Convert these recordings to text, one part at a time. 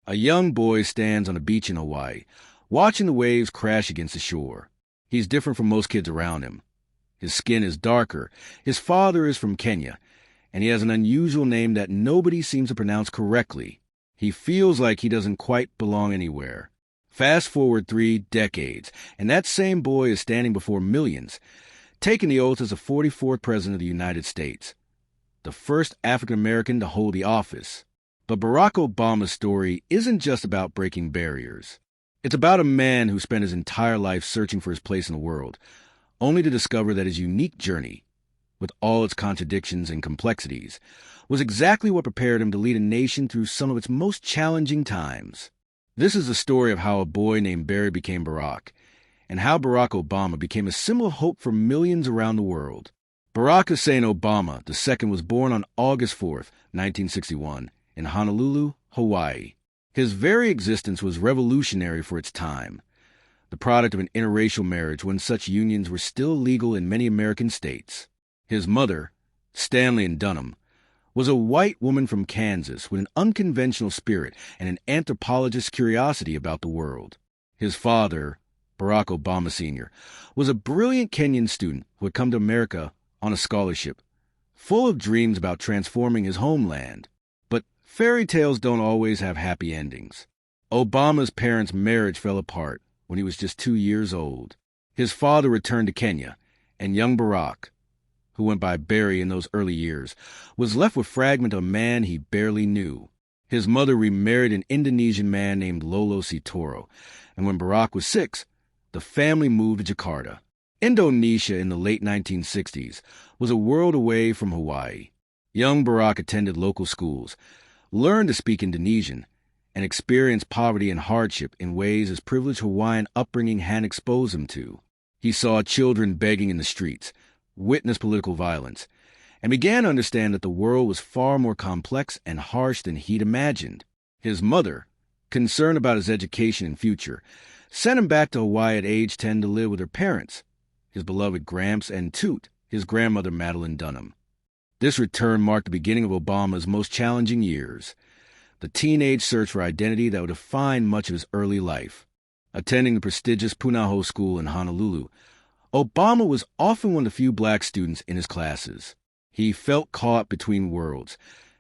A young boy stands on a beach in Hawaii, watching the waves crash against the shore. He's different from most kids around him. His skin is darker, his father is from Kenya, and he has an unusual name that nobody seems to pronounce correctly. He feels like he doesn't quite belong anywhere. Fast forward 3 decades, and that same boy is standing before millions, taking the oath as the 44th President of the United States, the first African American to hold the office. But Barack Obama's story isn't just about breaking barriers. It's about a man who spent his entire life searching for his place in the world, only to discover that his unique journey, with all its contradictions and complexities, was exactly what prepared him to lead a nation through some of its most challenging times. This is the story of how a boy named Barry became Barack, and how Barack Obama became a symbol of hope for millions around the world. Barack Hussein Obama II was born on August 4th, 1961, in Honolulu, Hawaii. His very existence was revolutionary for its time, the product of an interracial marriage when such unions were still legal in many American states. His mother, Stanley and Dunham, was a white woman from Kansas with an unconventional spirit and an anthropologist's curiosity about the world. His father, Barack Obama Sr., was a brilliant Kenyan student who had come to America on a scholarship, full of dreams about transforming his homeland. But fairy tales don't always have happy endings. Obama's parents' marriage fell apart when he was just 2 years old. His father returned to Kenya, and young Barack, who went by Barry in those early years, was left with fragment of a man he barely knew. His mother remarried an Indonesian man named Lolo Sitoro, and when Barack was 6, the family moved to Jakarta. Indonesia in the late 1960s was a world away from Hawaii. Young Barack attended local schools, learned to speak Indonesian, and experienced poverty and hardship in ways his privileged Hawaiian upbringing hadn't exposed him to. He saw children begging in the streets, witnessed political violence, and began to understand that the world was far more complex and harsh than he'd imagined. His mother, concerned about his education and future, sent him back to Hawaii at age 10 to live with her parents, his beloved Gramps and Toot, his grandmother Madeline Dunham. This return marked the beginning of Obama's most challenging years, the teenage search for identity that would define much of his early life. Attending the prestigious Punahou School in Honolulu, Obama was often one of the few black students in his classes. He felt caught between worlds,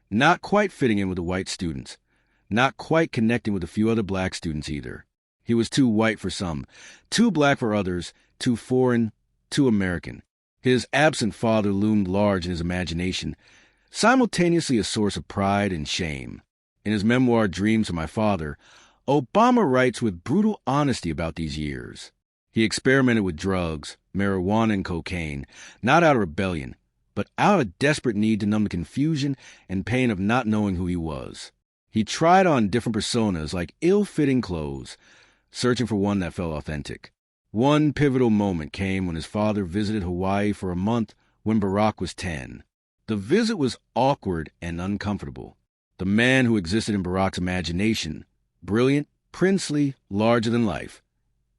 not quite fitting in with the white students, not quite connecting with a few other black students either. He was too white for some, too black for others, too foreign, too American. His absent father loomed large in his imagination, simultaneously a source of pride and shame. In his memoir, Dreams of My Father, Obama writes with brutal honesty about these years. He experimented with drugs, marijuana and cocaine, not out of rebellion, but out of a desperate need to numb the confusion and pain of not knowing who he was. He tried on different personas like ill-fitting clothes, searching for one that felt authentic. One pivotal moment came when his father visited Hawaii for a month when Barack was 10. The visit was awkward and uncomfortable. The man who existed in Barack's imagination, brilliant, princely, larger than life,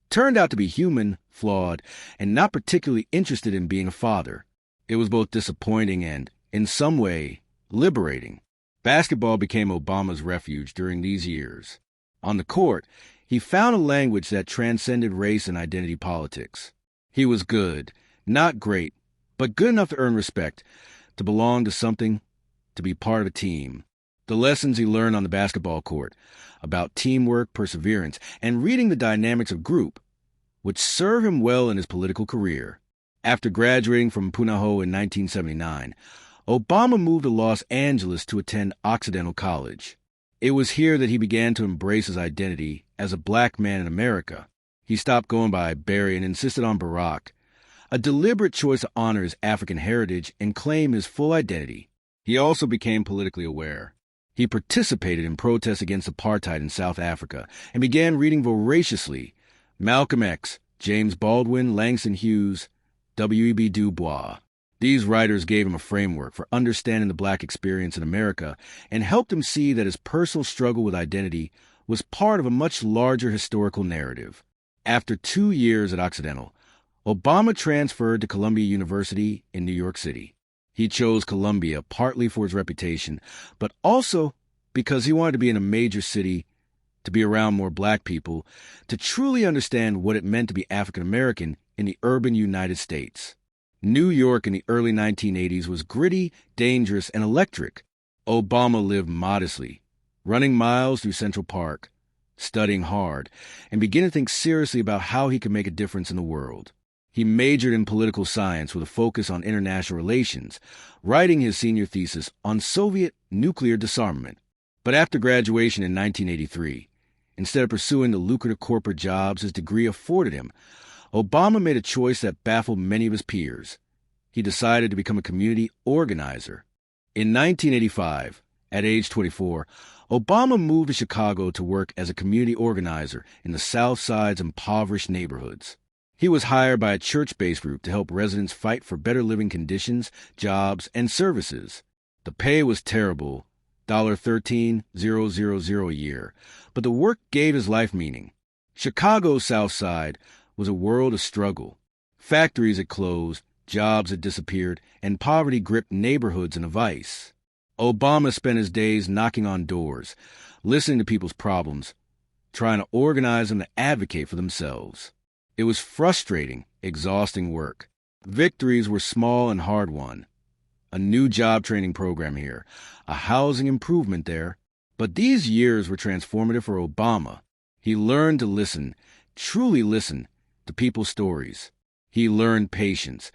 turned out to be human, flawed, and not particularly interested in being a father. It was both disappointing and, in some way, liberating. Basketball became Obama's refuge during these years. On the court, he found a language that transcended race and identity politics. He was good, not great, but good enough to earn respect, to belong to something, to be part of a team. The lessons he learned on the basketball court about teamwork, perseverance, and reading the dynamics of group would serve him well in his political career. After graduating from Punahou in 1979, Obama moved to Los Angeles to attend Occidental College. It was here that he began to embrace his identity as a black man in America. He stopped going by Barry and insisted on Barack, a deliberate choice to honor his African heritage and claim his full identity. He also became politically aware. He participated in protests against apartheid in South Africa and began reading voraciously Malcolm X, James Baldwin, Langston Hughes, W.E.B. Du Bois. These writers gave him a framework for understanding the black experience in America and helped him see that his personal struggle with identity was part of a much larger historical narrative. After 2 years at Occidental, Obama transferred to Columbia University in New York City. He chose Columbia partly for his reputation, but also because he wanted to be in a major city to be around more black people, to truly understand what it meant to be African American in the urban United States. New York in the early 1980s was gritty, dangerous, and electric. Obama lived modestly, running miles through Central Park, studying hard, and beginning to think seriously about how he could make a difference in the world. He majored in political science with a focus on international relations, writing his senior thesis on Soviet nuclear disarmament. But after graduation in 1983, instead of pursuing the lucrative corporate jobs his degree afforded him, Obama made a choice that baffled many of his peers. He decided to become a community organizer. In 1985, at age 24, Obama moved to Chicago to work as a community organizer in the South Side's impoverished neighborhoods. He was hired by a church-based group to help residents fight for better living conditions, jobs, and services. The pay was terrible, $13,000 a year, but the work gave his life meaning. Chicago's South Side was a world of struggle. Factories had closed, jobs had disappeared, and poverty gripped neighborhoods in a vice. Obama spent his days knocking on doors, listening to people's problems, trying to organize them to advocate for themselves. It was frustrating, exhausting work. Victories were small and hard-won. A new job training program here, a housing improvement there. But these years were transformative for Obama. He learned to listen, truly listen, to people's stories. He learned patience,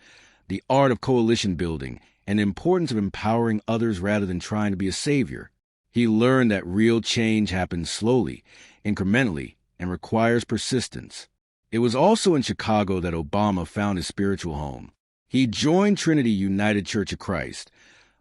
the art of coalition building, and the importance of empowering others rather than trying to be a savior. He learned that real change happens slowly, incrementally, and requires persistence. It was also in Chicago that Obama found his spiritual home. He joined Trinity United Church of Christ,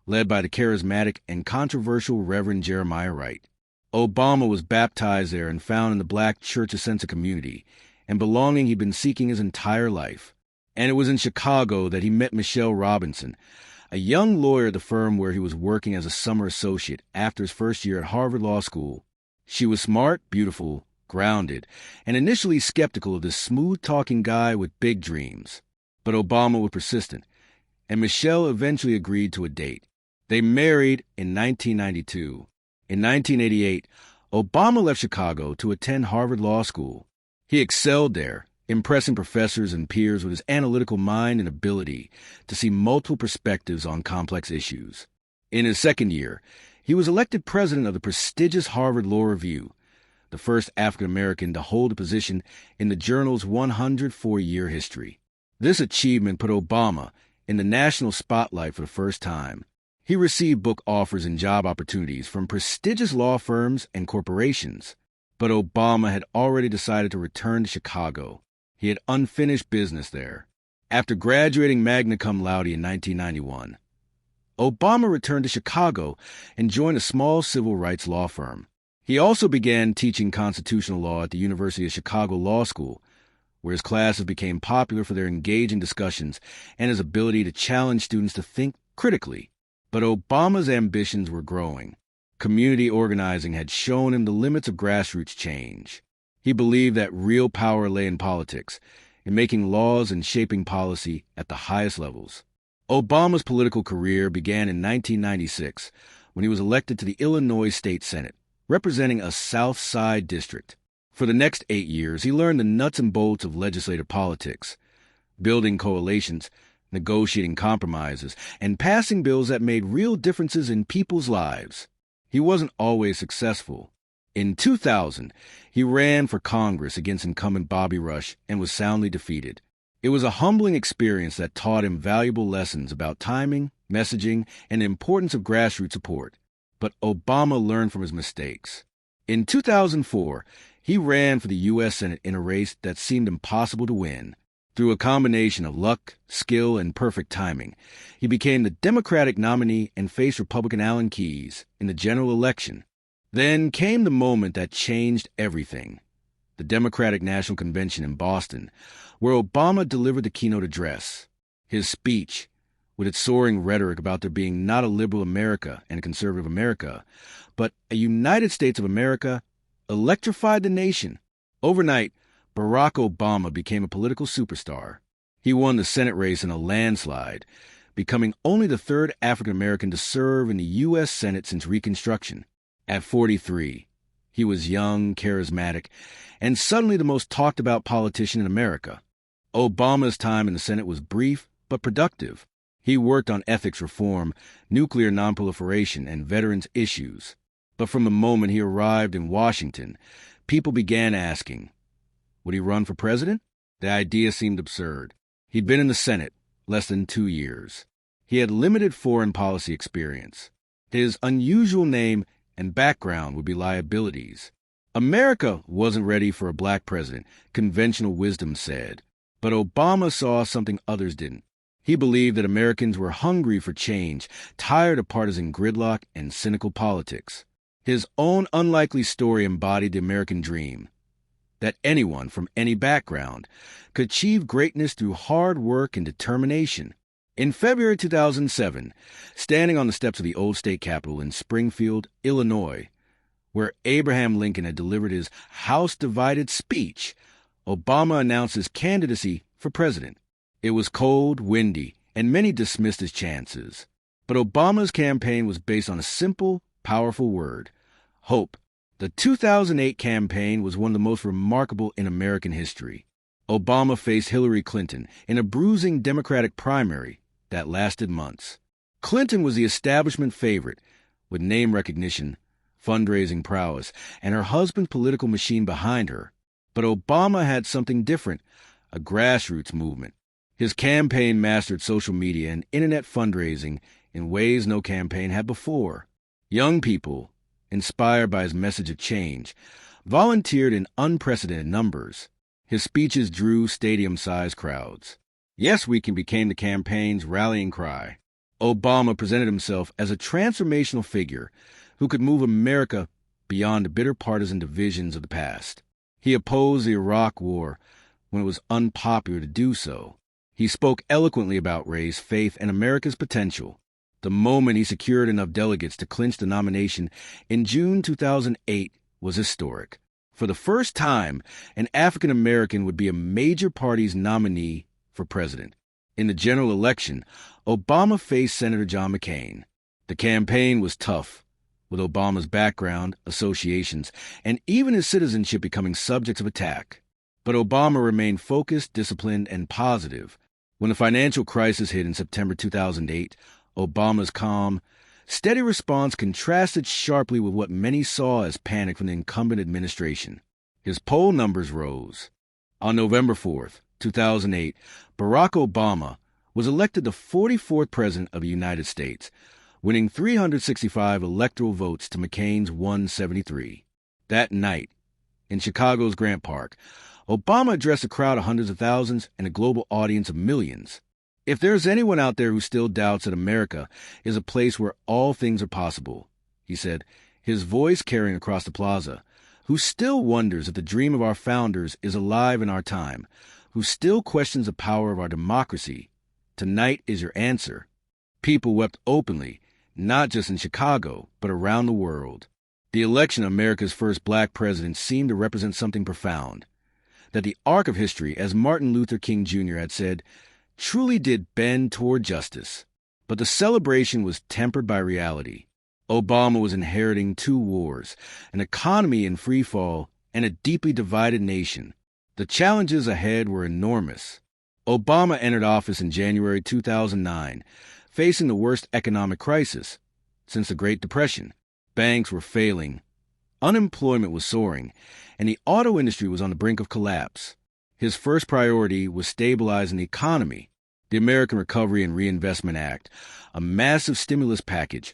led by the charismatic and controversial Reverend Jeremiah Wright. Obama was baptized there and found in the black church a sense of community and belonging he'd been seeking his entire life. And it was in Chicago that he met Michelle Robinson, a young lawyer at the firm where he was working as a summer associate after his first year at Harvard Law School. She was smart, beautiful, grounded, and initially skeptical of this smooth-talking guy with big dreams. But Obama was persistent, and Michelle eventually agreed to a date. They married in 1992. In 1988, Obama left Chicago to attend Harvard Law School. He excelled there, impressing professors and peers with his analytical mind and ability to see multiple perspectives on complex issues. In his second year, he was elected president of the prestigious Harvard Law Review, the first African-American to hold a position in the journal's 104-year history. This achievement put Obama in the national spotlight for the first time. He received book offers and job opportunities from prestigious law firms and corporations. But Obama had already decided to return to Chicago. He had unfinished business there. After graduating magna cum laude in 1991, Obama returned to Chicago and joined a small civil rights law firm. He also began teaching constitutional law at the University of Chicago Law School, where his classes became popular for their engaging discussions and his ability to challenge students to think critically. But Obama's ambitions were growing. Community organizing had shown him the limits of grassroots change. He believed that real power lay in politics, in making laws and shaping policy at the highest levels. Obama's political career began in 1996 when he was elected to the Illinois State Senate, representing a South Side district. For the next 8 years, he learned the nuts and bolts of legislative politics, building coalitions, negotiating compromises, and passing bills that made real differences in people's lives. He wasn't always successful. In 2000, he ran for Congress against incumbent Bobby Rush and was soundly defeated. It was a humbling experience that taught him valuable lessons about timing, messaging, and the importance of grassroots support. But Obama learned from his mistakes. In 2004, he ran for the U.S. Senate in a race that seemed impossible to win. Through a combination of luck, skill, and perfect timing, he became the Democratic nominee and faced Republican Alan Keyes in the general election. Then came the moment that changed everything. The Democratic National Convention in Boston, where Obama delivered the keynote address. His speech, with its soaring rhetoric about there being not a liberal America and a conservative America, but a United States of America, electrified the nation. Overnight, Barack Obama became a political superstar. He won the Senate race in a landslide, becoming only the third African American to serve in the U.S. Senate since Reconstruction. At 43, He was young, charismatic, and suddenly the most talked about politician in America. Obama's time in the Senate was brief but productive. He worked on ethics reform, nuclear nonproliferation, and veterans issues. But from the moment he arrived in Washington, people began asking, would he run for president? The idea seemed absurd. He'd been in the Senate less than 2 years. He had limited foreign policy experience. His unusual name and background would be liabilities. America wasn't ready for a black president, conventional wisdom said. But Obama saw something others didn't. He believed that Americans were hungry for change, tired of partisan gridlock and cynical politics. His own unlikely story embodied the American dream, that anyone from any background could achieve greatness through hard work and determination. In February 2007, standing on the steps of the old state capitol in Springfield, Illinois, where Abraham Lincoln had delivered his House-divided speech, Obama announced his candidacy for president. It was cold, windy, and many dismissed his chances. But Obama's campaign was based on a simple, powerful word: hope. The 2008 campaign was one of the most remarkable in American history. Obama faced Hillary Clinton in a bruising Democratic primary that lasted months. Clinton was the establishment favorite, with name recognition, fundraising prowess, and her husband's political machine behind her. But Obama had something different, a grassroots movement. His campaign mastered social media and internet fundraising in ways no campaign had before. Young people, inspired by his message of change, volunteered in unprecedented numbers. His speeches drew stadium-sized crowds. Yes, we can became the campaign's rallying cry. Obama presented himself as a transformational figure who could move America beyond the bitter partisan divisions of the past. He opposed the Iraq War when it was unpopular to do so. He spoke eloquently about race, faith, and America's potential. The moment he secured enough delegates to clinch the nomination in June 2008 was historic. For the first time, an African American would be a major party's nominee for president. In the general election, Obama faced Senator John McCain. The campaign was tough, with Obama's background, associations, and even his citizenship becoming subjects of attack. But Obama remained focused, disciplined, and positive. When the financial crisis hit in September 2008, Obama's calm, steady response contrasted sharply with what many saw as panic from the incumbent administration. His poll numbers rose. On November 4th, 2008, Barack Obama was elected the 44th President of the United States, winning 365 electoral votes to McCain's 173. That night, in Chicago's Grant Park, Obama addressed a crowd of hundreds of thousands and a global audience of millions. If there's anyone out there who still doubts that America is a place where all things are possible, he said, his voice carrying across the plaza, who still wonders if the dream of our founders is alive in our time, who still questions the power of our democracy, tonight is your answer. People wept openly, not just in Chicago, but around the world. The election of America's first black president seemed to represent something profound, that the arc of history, as Martin Luther King Jr. had said, truly did bend toward justice. But the celebration was tempered by reality. Obama was inheriting 2 wars, an economy in free fall, and a deeply divided nation. The challenges ahead were enormous. Obama entered office in January 2009, facing the worst economic crisis since the Great Depression. Banks were failing, unemployment was soaring, and the auto industry was on the brink of collapse. His first priority was stabilizing the economy. The American Recovery and Reinvestment Act, a massive stimulus package,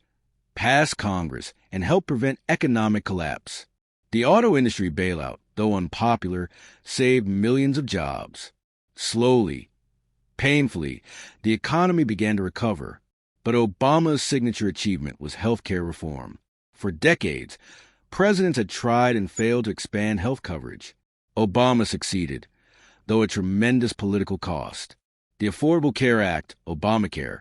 passed Congress and helped prevent economic collapse. The auto industry bailout, though unpopular, saved millions of jobs. Slowly, painfully, the economy began to recover. But Obama's signature achievement was healthcare reform. For decades, presidents had tried and failed to expand health coverage. Obama succeeded, though at tremendous political cost. The Affordable Care Act, Obamacare,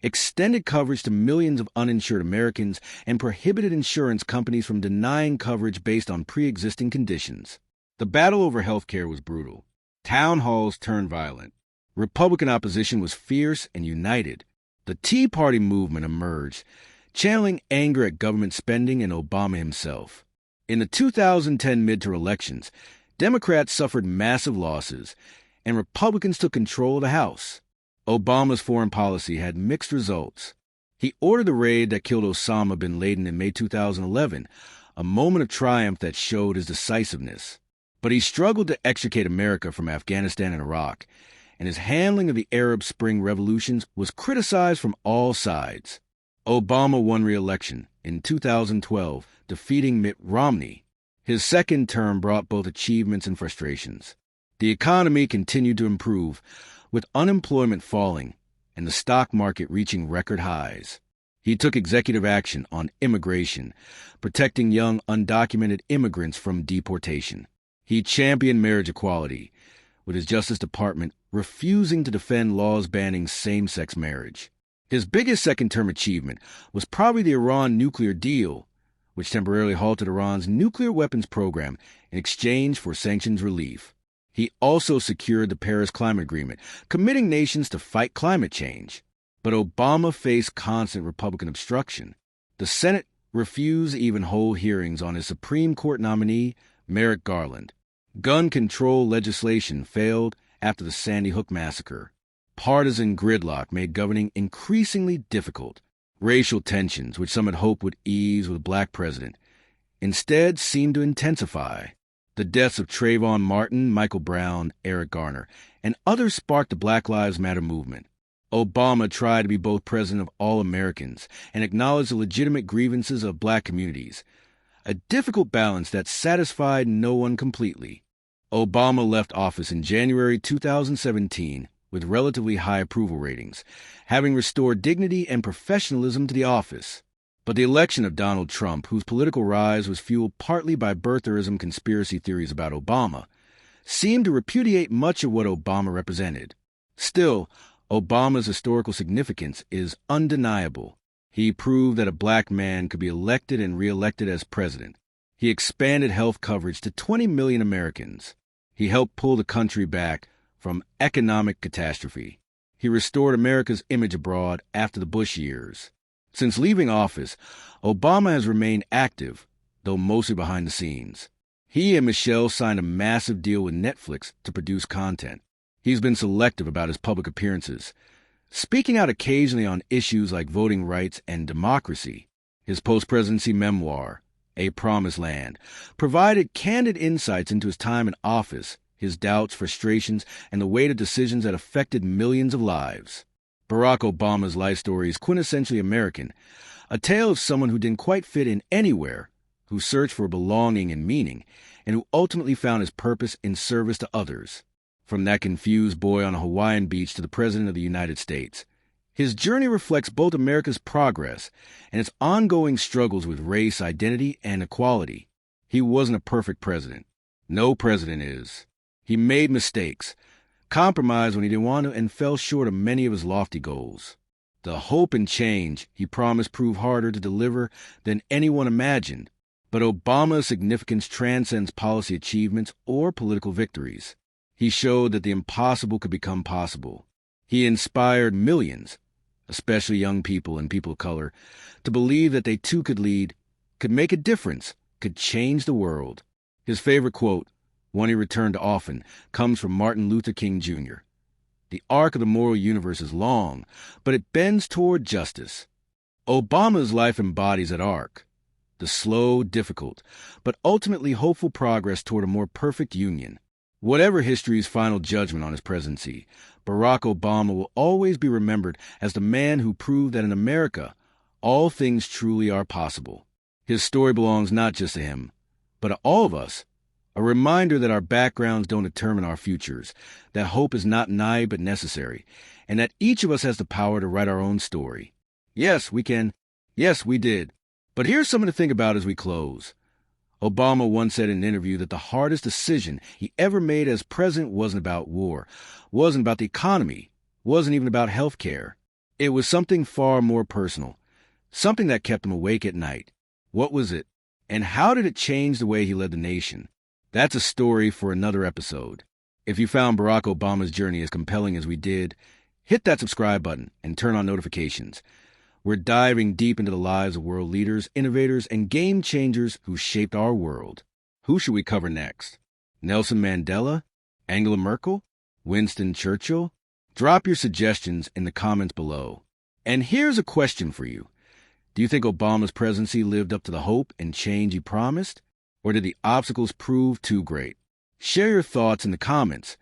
extended coverage to millions of uninsured Americans and prohibited insurance companies from denying coverage based on pre-existing conditions. The battle over health care was brutal. Town halls turned violent. Republican opposition was fierce and united. The Tea Party movement emerged, channeling anger at government spending and Obama himself. In the 2010 midterm elections, Democrats suffered massive losses, and Republicans took control of the House. Obama's foreign policy had mixed results. He ordered the raid that killed Osama bin Laden in May 2011, a moment of triumph that showed his decisiveness. But he struggled to extricate America from Afghanistan and Iraq, and his handling of the Arab Spring revolutions was criticized from all sides. Obama won re-election in 2012, defeating Mitt Romney. His second term brought both achievements and frustrations. The economy continued to improve, with unemployment falling and the stock market reaching record highs. He took executive action on immigration, protecting young undocumented immigrants from deportation. He championed marriage equality, with his Justice Department refusing to defend laws banning same-sex marriage. His biggest second-term achievement was probably the Iran nuclear deal, which temporarily halted Iran's nuclear weapons program in exchange for sanctions relief. He also secured the Paris Climate Agreement, committing nations to fight climate change. But Obama faced constant Republican obstruction. The Senate refused to even hold hearings on his Supreme Court nominee, Merrick Garland. Gun control legislation failed after the Sandy Hook massacre. Partisan gridlock made governing increasingly difficult. Racial tensions, which some had hoped would ease with a black president, instead seemed to intensify. The deaths of Trayvon Martin, Michael Brown, Eric Garner, and others sparked the Black Lives Matter movement. Obama tried to be both president of all Americans and acknowledge the legitimate grievances of black communities, a difficult balance that satisfied no one completely. Obama left office in January 2017 with relatively high approval ratings, having restored dignity and professionalism to the office. But the election of Donald Trump, whose political rise was fueled partly by birtherism conspiracy theories about Obama, seemed to repudiate much of what Obama represented. Still, Obama's historical significance is undeniable. He proved that a black man could be elected and re-elected as president. He expanded health coverage to 20 million Americans. He helped pull the country back from economic catastrophe. He restored America's image abroad after the Bush years. Since leaving office, Obama has remained active, though mostly behind the scenes. He and Michelle signed a massive deal with Netflix to produce content. He's been selective about his public appearances, speaking out occasionally on issues like voting rights and democracy. His post-presidency memoir, A Promised Land, provided candid insights into his time in office, his doubts, frustrations, and the weight of decisions that affected millions of lives. Barack Obama's life story is quintessentially American, a tale of someone who didn't quite fit in anywhere, who searched for belonging and meaning, and who ultimately found his purpose in service to others. From that confused boy on a Hawaiian beach to the President of the United States, his journey reflects both America's progress and its ongoing struggles with race, identity, and equality. He wasn't a perfect president. No president is. He made mistakes, compromised when he didn't want to, and fell short of many of his lofty goals. The hope and change he promised proved harder to deliver than anyone imagined, but Obama's significance transcends policy achievements or political victories. He showed that the impossible could become possible. He inspired millions, especially young people and people of color, to believe that they too could lead, could make a difference, could change the world. His favorite quote, one he returned to often, comes from Martin Luther King Jr. The arc of the moral universe is long, but it bends toward justice. Obama's life embodies that arc, the slow, difficult, but ultimately hopeful progress toward a more perfect union. Whatever history's final judgment on his presidency, Barack Obama will always be remembered as the man who proved that in America, all things truly are possible. His story belongs not just to him, but to all of us. A reminder that our backgrounds don't determine our futures, that hope is not naive but necessary, and that each of us has the power to write our own story. Yes, we can. Yes, we did. But here's something to think about as we close. Obama once said in an interview that the hardest decision he ever made as president wasn't about war, wasn't about the economy, wasn't even about health care. It was something far more personal, something that kept him awake at night. What was it? And how did it change the way he led the nation? That's a story for another episode. If you found Barack Obama's journey as compelling as we did, hit that subscribe button and turn on notifications. We're diving deep into the lives of world leaders, innovators, and game changers who shaped our world. Who should we cover next? Nelson Mandela? Angela Merkel? Winston Churchill? Drop your suggestions in the comments below. And here's a question for you. Do you think Obama's presidency lived up to the hope and change he promised? Or did the obstacles prove too great? Share your thoughts in the comments.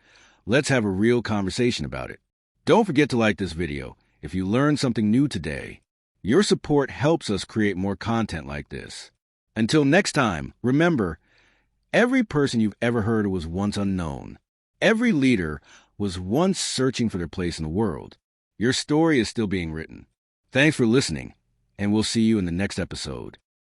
Let's have a real conversation about it. Don't forget to like this video if you learned something new today. Your support helps us create more content like this. Until next time, remember, every person you've ever heard was once unknown. Every leader was once searching for their place in the world. Your story is still being written. Thanks for listening, and we'll see you in the next episode.